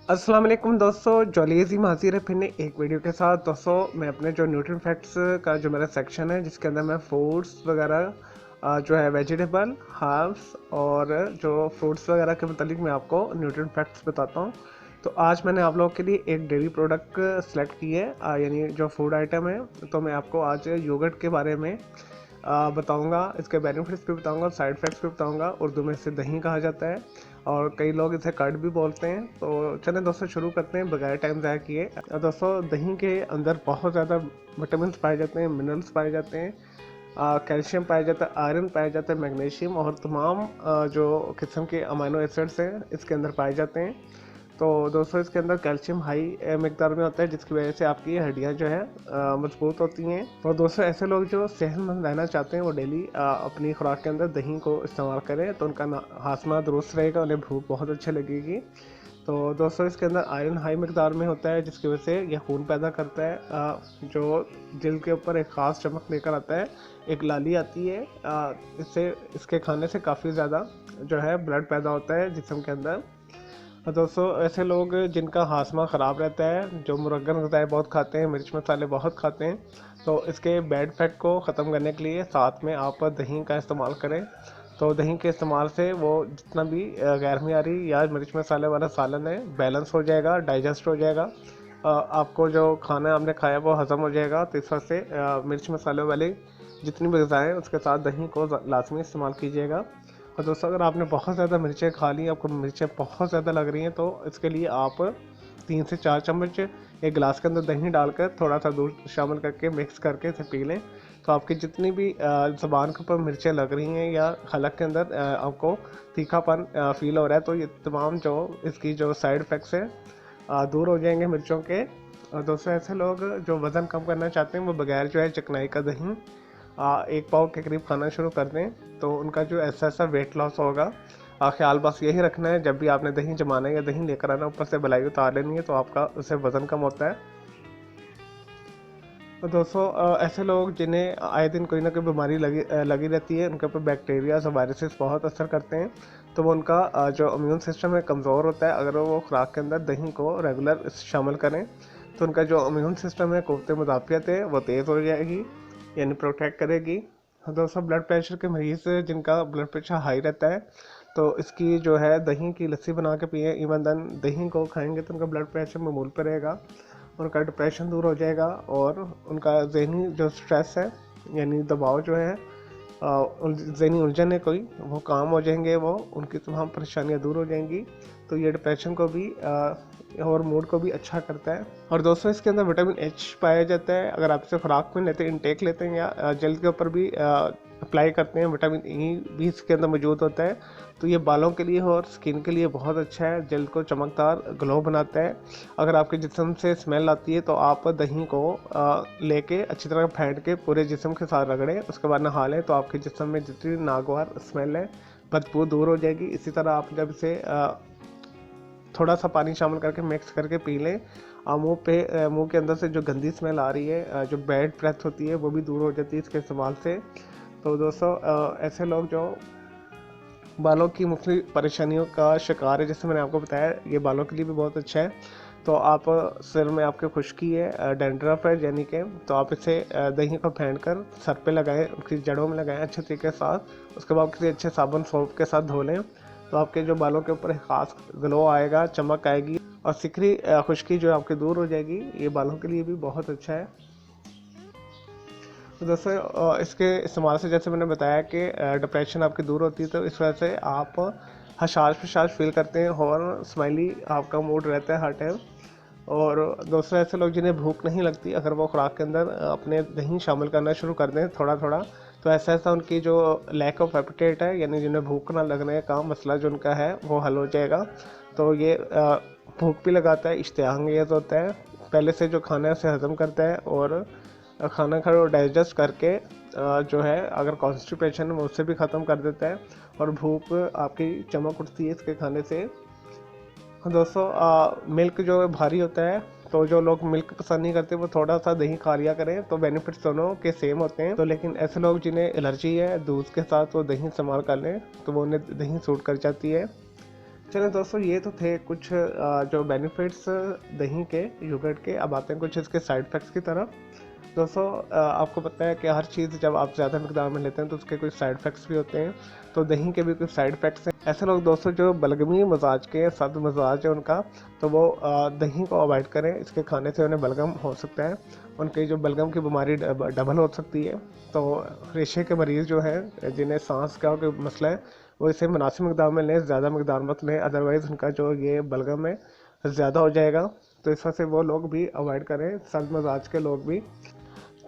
अस्सलाम वालेकुम दोस्तों, जॉलीजी हाजिर है फिर एक वीडियो के साथ। दोस्तों मैं अपने जो न्यूट्रिएंट फैक्ट्स का जो मेरा सेक्शन है जिसके अंदर मैं फूड्स वगैरह जो है वेजिटेबल हर्ब्स और जो फ्रूट्स वगैरह के मतलब मैं आपको न्यूट्रिएंट फैक्ट्स बताता हूँ। तो आज मैंने आप लोगों के लिए एक डेयरी प्रोडक्ट सेलेक्ट की है, यानी जो फूड आइटम है। तो मैं आपको आज योगर्ट के बारे में बताऊंगा, इसके बेनिफिट्स भी बताऊंगा, साइड इफ़ेक्ट्स भी बताऊंगा। उर्दू में इसे दही कहा जाता है और कई लोग इसे कर्ड भी बोलते हैं। तो चलें दोस्तों शुरू करते हैं बगैर टाइम ज़ाया किए। दोस्तों दही के अंदर बहुत ज़्यादा विटामिन पाए जाते हैं, मिनरल्स पाए जाते हैं, कैल्शियम पाया जाता है, आयरन पाया जाता है, मैग्नीशियम और तमाम जो किस्म के अमीनो एसिड्स हैं इसके अंदर पाए जाते हैं। तो दोस्तों इसके अंदर कैल्शियम हाई मिकदार में होता है जिसकी वजह से आपकी हड्डियां जो है मजबूत होती हैं। और दोस्तों ऐसे लोग जो सेहतमंद रहना चाहते हैं वो डेली अपनी खुराक के अंदर दही को इस्तेमाल करें तो उनका हाजमा दुरुस्त रहेगा, उन्हें भूख बहुत अच्छी लगेगी। तो दोस्तों इसके अंदर आयरन हाई मिकदार में होता है जिसकी वजह से यह खून पैदा करता है, जो जिल्द के ऊपर एक ख़ास चमक लेकर आता है, एक लाली आती है। इससे इसके खाने से काफ़ी ज़्यादा जो है ब्लड पैदा होता है जिस्म के अंदर। और दोस्तों ऐसे लोग जिनका हाजमा ख़राब रहता है, जो मुरगन ग़िज़ाएँ बहुत खाते हैं, मिर्च मसाले बहुत खाते हैं, तो इसके बैड फैट को ख़त्म करने के लिए साथ में आप दही का इस्तेमाल करें। तो दही के इस्तेमाल से वो जितना भी गैर मियारी या मिर्च मसाले वाला सालन है बैलेंस हो जाएगा, डाइजेस्ट हो जाएगा। आपको जो खाना आपने खाया वो हज़म हो जाएगा। तो इस वजह से मिर्च मसाले वाली जितनी भी ग़िज़ाएँ उसके साथ दही को लाजमी इस्तेमाल कीजिएगा। और दोस्तों अगर आपने बहुत ज़्यादा मिर्चें खा ली, आपको मिर्चें बहुत ज़्यादा लग रही हैं, तो इसके लिए आप 3 से 4 चम्मच एक गिलास के अंदर दही डालकर थोड़ा सा दूध शामिल करके मिक्स करके इसे पी लें। तो आपकी जितनी भी ज़ुबान के ऊपर मिर्चें लग रही हैं या हलक के अंदर आपको तीखापन फील हो रहा है, तो ये तमाम जो इसकी जो साइड इफ़ेक्ट्स हैं दूर हो जाएंगे मिर्चों के। और दोस्तों ऐसे लोग जो वज़न कम करना चाहते हैं वो बगैर जो है चिकनाई का दही 1 पाव के करीब खाना शुरू कर दें, तो उनका जो ऐसा वेट लॉस होगा। ख्याल बस यही रखना है, जब भी आपने दही जमाना है या दही लेकर आना, ऊपर से मलाई उतार लेनी है तो आपका उससे वज़न कम होता है। तो दोस्तों ऐसे लोग जिन्हें आए दिन कोई ना कोई बीमारी लगी रहती है, उनके ऊपर बैक्टीरिया और वायरसेस बहुत असर करते हैं, तो वो उनका जो इम्यून सिस्टम है कमज़ोर होता है। अगर वो खुराक के अंदर दही को रेगुलर शामिल करें तो उनका जो इम्यून सिस्टम है, क़ुव्वत मुदाफ़ियत है, वो तेज़ हो जाएगी, यानी प्रोटेक्ट करेगी। दोस्तों ब्लड प्रेशर के मरीज़ जिनका ब्लड प्रेशर हाई रहता है, तो इसकी जो है दही की लस्सी बना के पिए। इवन देन दही को खाएंगे तो उनका ब्लड प्रेशर मामूल पर रहेगा, उनका डिप्रेशन दूर हो जाएगा और उनका जहनी जो स्ट्रेस है यानी दबाव जो है, जहनी उलझन है कोई, वो काम हो जाएंगे, वो उनकी तमाम परेशानियां दूर हो जाएंगी। तो ये डिप्रेशन को भी और मूड को भी अच्छा करता है। और दोस्तों इसके अंदर विटामिन एच पाया जाता है। अगर आप इसे खुराक में लेते हैं, इनटेक लेते हैं या जल्द के ऊपर भी अप्लाई करते हैं, विटामिन ई भी इसके अंदर मौजूद होता है। तो ये बालों के लिए और स्किन के लिए बहुत अच्छा है, जल्द को चमकदार ग्लो बनाता है। अगर आपके जिस्म से स्मेल आती है तो आप दही को लेके अच्छी तरह फेंट के पूरे जिस्म के साथ रगड़ें, उसके बाद नहा लें, तो आपके जिस्म में जितनी नागवार स्मेल है, बदबू दूर हो जाएगी। इसी तरह आप जब इसे थोड़ा सा पानी शामिल करके मिक्स करके पी लें, मुंह के अंदर से जो गंदी स्मेल आ रही है, जो बैड ब्रेथ होती है, वो भी दूर हो जाती है इसके इस्तेमाल से। तो दोस्तों ऐसे लोग जो बालों की मुख्तलिफ परेशानियों का शिकार है, जैसे मैंने आपको बताया, ये बालों के लिए भी बहुत अच्छा है। तो आप सिर में आपके खुश्की है, डैंड्रफ है यानी कि, तो आप इसे दही को फेंट कर सर पे लगाएं, उसकी जड़ों में लगाएं अच्छे तरीके के साथ। उसके बाद किसी अच्छे साबुन सोप के साथ धो लें, तो आपके जो बालों के ऊपर एक ख़ास ग्लो आएगा, चमक आएगी और सिकरी खुश्की जो आपकी दूर हो जाएगी। ये बालों के लिए भी बहुत अच्छा है। तो दोस्तों इसके इस्तेमाल से जैसे मैंने बताया कि डिप्रेशन आपकी दूर होती है, तो इस वजह से आप हशाश फशाश फील करते हैं और स्माइली आपका मूड रहता है हर टाइम। और दोस्तों ऐसे लोग जिन्हें भूख नहीं लगती, अगर वो खुराक के अंदर अपने दही शामिल करना शुरू कर दें थोड़ा थोड़ा, तो ऐसा ऐसा उनकी जो लैक ऑफ एपिटेट है, यानी जिन्हें भूख ना लगने का मसला जो उनका है वो हल हो जाएगा। तो ये भूख भी लगाता है, इश्तिहा अंगेज़ होता है, पहले से जो खाना है उसे हज़म करता है और खाना खा डाइजेस्ट करके जो है अगर कॉन्स्टिपेशन है उससे भी ख़त्म कर देता है और भूख आपकी चमक उठती है इसके खाने से। दोस्तों मिल्क जो भारी होता है, तो जो लोग मिल्क पसंद नहीं करते वो थोड़ा सा दही खा लिया करें, तो बेनिफिट्स दोनों के सेम होते हैं। तो लेकिन ऐसे लोग जिन्हें एलर्जी है दूध के साथ वो दही इस्तेमाल कर लें, तो वो उन्हें दही सूट कर जाती है। चलें दोस्तों, ये तो थे कुछ जो बेनिफिट्स दही के, योगर्ट के। अब आते हैं कुछ इसके साइड इफ़ेक्ट्स की तरफ। दोस्तों आपको पता है कि हर चीज़ जब आप ज़्यादा मिकदार में लेते हैं तो उसके कुछ साइड इफ़ेक्ट्स भी होते हैं। तो दही के भी कुछ साइड इफ़ेक्ट्स हैं। ऐसे लोग दोस्तों जो बलगमी मिजाज के, सख्त मिजाज है उनका, तो वो दही को अवॉइड करें। इसके खाने से उन्हें बलगम हो सकता है, उनकी जो बलगम की बीमारी डबल हो सकती है। तो रेशे के मरीज़ जो हैं, जिन्हें सांस का कोई मसला है, वो इसे मुनासिब मकदार में लें, ज़्यादा मकदार मत लें, अदरवाइज़ उनका जो ये बलगम है ज़्यादा हो जाएगा। तो इस वजह से वो लोग भी अवॉइड करें, सख्त मिजाज के लोग भी।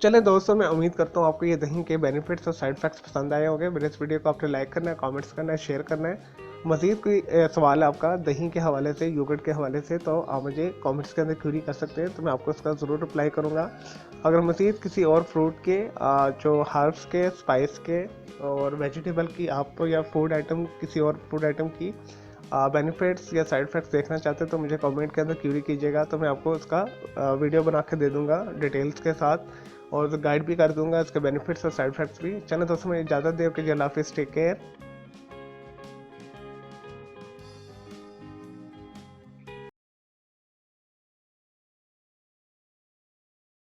चलें दोस्तों, मैं उम्मीद करता हूँ आपको ये दही के बेनिफिट्स और साइड इफेक्ट्स पसंद आए होंगे। मेरे इस वीडियो को आपने लाइक करना है, कमेंट्स करना है, शेयर करना है। मज़ीद कोई सवाल है आपका दही के हवाले से, योगर्ट के हवाले से, तो आप मुझे कमेंट्स के अंदर क्यूरी कर सकते हैं, तो मैं आपको उसका ज़रूर रिप्लाई करूँगा। अगर मज़ीद किसी और फ्रूट के, जो हर्ब्स के, स्पाइस के और वेजिटेबल की आप, या फूड आइटम, किसी और फूड आइटम की बेनिफिट्स या साइड इफ़ेक्ट्स देखना चाहते हैं, तो मुझे कमेंट के अंदर क्यूरी कीजिएगा, तो मैं आपको उसका वीडियो बना के दे दूँगा डिटेल्स के साथ, और गाइड भी कर दूंगा इसके बेनिफिट्स और साइड इफेक्ट्स भी। चलो दोस्तों, मैं इजाज़त दें, ओके जी, अल्लाह हाफिज़, टेक केयर।